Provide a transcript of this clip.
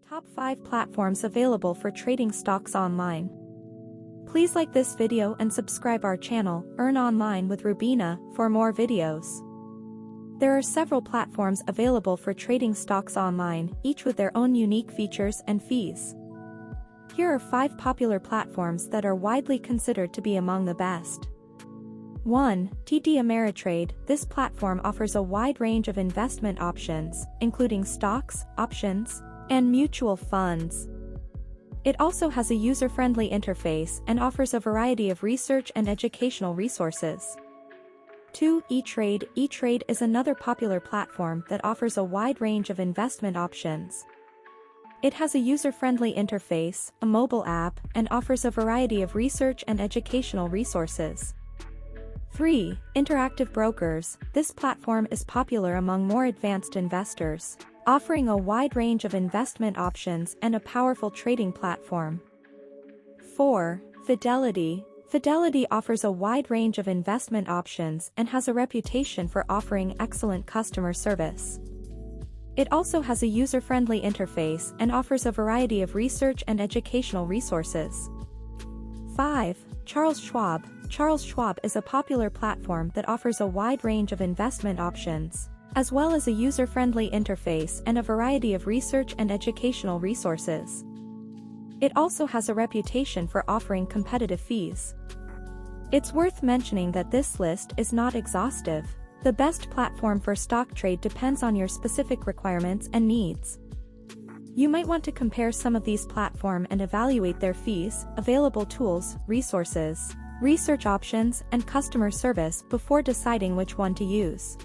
Top 5 platforms available for trading stocks online. Please like this video and subscribe our channel, Earn Online with Rubina, for more videos. There are several platforms available for trading stocks online, each with their own unique features and fees. Here are 5 popular platforms that are widely considered to be among the best. 1. TD Ameritrade. This platform offers a wide range of investment options, including stocks, options, and mutual funds. It also has a user-friendly interface and offers a variety of research and educational resources. 2. ETrade. ETrade is another popular platform that offers a wide range of investment options. It has a user-friendly interface, a mobile app, and offers a variety of research and educational resources. 3. Interactive Brokers. This platform is popular among more advanced investors, offering a wide range of investment options and a powerful trading platform. 4. Fidelity. Fidelity offers a wide range of investment options and has a reputation for offering excellent customer service. It also has a user-friendly interface and offers a variety of research and educational resources. 5. Charles Schwab. Charles Schwab is a popular platform that offers a wide range of investment options, as well as a user-friendly interface and a variety of research and educational resources. It also has a reputation for offering competitive fees. It's worth mentioning that this list is not exhaustive. The best platform for stock trade depends on your specific requirements and needs. You might want to compare some of these platforms and evaluate their fees, available tools, resources, research options, and customer service before deciding which one to use.